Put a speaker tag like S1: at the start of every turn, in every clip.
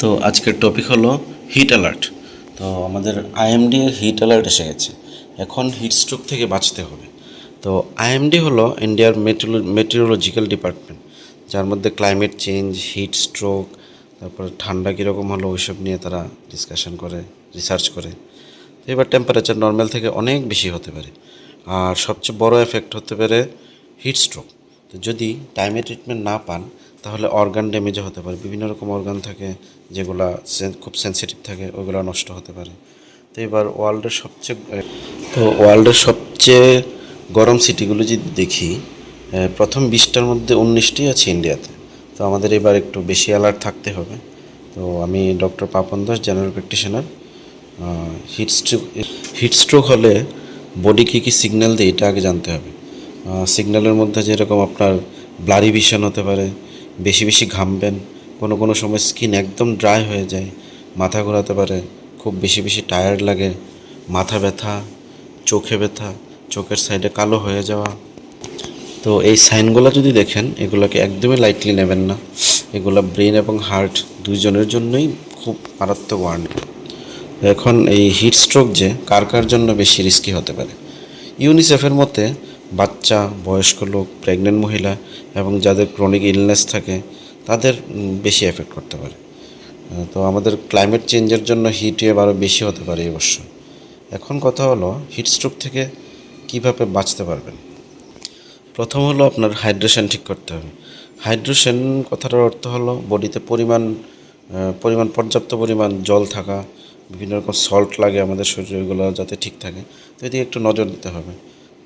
S1: তো আজকের টপিক হলো হিট অ্যালার্ট। তো আমাদের আইএমডি এর হিট অ্যালার্ট এসে গেছে। এখন হিট স্ট্রোক থেকে বাঁচতে হবে। তো আইএমডি হলো ইন্ডিয়ার মেটিওরোলজিক্যাল ডিপার্টমেন্ট, যার মধ্যে ক্লাইমেট চেঞ্জ, হিট স্ট্রোক, তারপর ঠান্ডা কীরকম হলো ওইসব নিয়ে তারা ডিসকাশন করে, রিসার্চ করে। তো এবার টেম্পারেচার নর্মাল থেকে অনেক বেশি হতে পারে, আর সবচেয়ে বড় এফেক্ট হতে পারে হিট স্ট্রোক। তো যদি টাইমে ট্রিটমেন্ট না পান তাহলে অর্গান ড্যামেজও হতে পারে। বিভিন্ন রকম অর্গান থাকে যেগুলা খুব সেন্সিটিভ থাকে, ওইগুলো নষ্ট হতে পারে। তো এবার ওয়ার্ল্ডের সবচেয়ে গরম সিটিগুলো যদি দেখি, প্রথম 20টার মধ্যে 19টি আছে ইন্ডিয়াতে। তো আমাদের এবার একটু বেশি অ্যালার্ট থাকতে হবে। তো আমি doctor Papon Das, general practitioner. Heat stroke হলে বডি কী কী সিগন্যাল দেয় এটা আগে জানতে হবে। সিগন্যালের মধ্যে যেরকম আপনার ব্লারি ভিশন হতে পারে, বেশি বেশি ঘামবেন, কোনো কোনো সময় স্কিন একদম ড্রাই হয়ে যায়, মাথা ঘোরাতে পারে, খুব বেশি বেশি টায়ার্ড লাগে, মাথা ব্যথা, চোখে ব্যথা, চোখের সাইডে কালো হয়ে যাওয়া। তো এই সাইনগুলো যদি দেখেন, এগুলোকে একদমই লাইটলি নেবেন না। এগুলো ব্রেন এবং হার্ট দুইজনের জন্যই খুব মারাত্মক ওয়ার্নিং। এখন এই হিট স্ট্রোক যে কার কার জন্য বেশি রিস্কি হতে পারে, ইউনিসেফের মতে বাচ্চা, বয়স্ক লোক, প্রেগনেন্ট মহিলা এবং যাদের ক্রনিক ইলনেস থাকে তাদের বেশি এফেক্ট করতে পারে। তো আমাদের ক্লাইমেট চেঞ্জের জন্য হিট ওয়েভ আরও বেশি হতে পারে অবশ্য। এখন কথা হলো হিট স্ট্রোক থেকে কীভাবে বাঁচতে পারবেন। প্রথম হলো আপনার হাইড্রেশন ঠিক করতে হবে। হাইড্রেশন কথাটার অর্থ হলো বডিতে পর্যাপ্ত পরিমাণ জল থাকা, বিভিন্ন রকম সল্ট লাগে আমাদের শরীরে, ওইগুলো যাতে ঠিক থাকে। তো এদিকে একটু নজর দিতে হবে।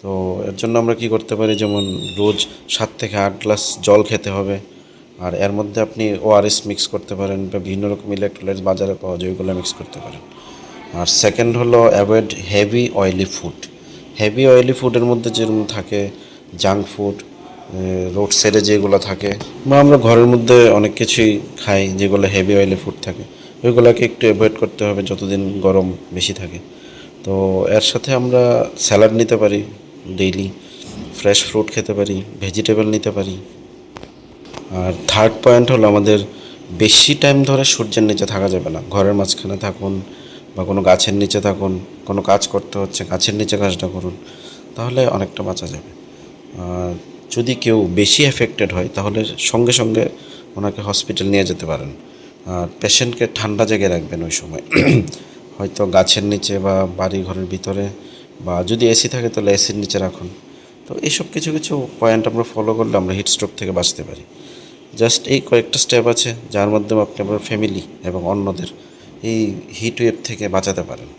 S1: তো এর জন্য আমরা কি করতে পারি, যেমন রোজ 7 থেকে 8 গ্লাস জল খেতে হবে। আর এর মধ্যে আপনি ওআরএস মিক্স করতে পারেন, বা বিভিন্ন রকম ইলেকট্রোলাইটস বাজারে পাওয়া যায়, ওইগুলো মিক্স করতে পারেন। আর সেকেন্ড হলো avoid heavy oily food. Heavy oily ফুডের মধ্যে যেরকম থাকে জাঙ্ক ফুড, রোড সাইডে যেগুলো থাকে, বা আমরা ঘরের মধ্যে অনেক কিছুই খাই যেগুলো হেভি অয়েলি ফুড থাকে, ওইগুলোকে একটু অ্যাভয়েড করতে হবে যতদিন গরম বেশি থাকে। তো এর সাথে আমরা স্যালাড নিতে পারি ডেইলি, ফ্রেশ ফ্রুট খেতে পারি, ভেজিটেবল নিতে পারি। আর থার্ড পয়েন্ট হলো আমাদের বেশি টাইম ধরে সূর্যের নিচে থাকা যাবে না। ঘরের মাঝখানে থাকুন বা কোনো গাছের নিচে থাকুন, কোনো কাজ করতে হচ্ছে গাছের নিচে কাজটা করুন, তাহলে অনেকটা বাঁচা যাবে। আর যদি কেউ বেশি এফেক্টেড হয় তাহলে সঙ্গে সঙ্গে ওনাকে হসপিটাল নিয়ে যেতে পারেন। আর পেশেন্টকে ঠান্ডা জায়গায় রাখবেন ওই সময়, হয়তো গাছের নিচে বা বাড়ি ঘরের ভিতরে, বা যদি এসি থাকে তাহলে এসির নিচে রাখুন। তো এইসব কিছু কিছু পয়েন্ট আমরা ফলো করলে আমরা হিট স্ট্রোক থেকে বাঁচতে পারি। জাস্ট এই কয়েকটা স্টেপ আছে যার মাধ্যমে আপনি আপনার ফ্যামিলি এবং অন্যদের এই হিট ওয়েভ থেকে বাঁচাতে পারেন।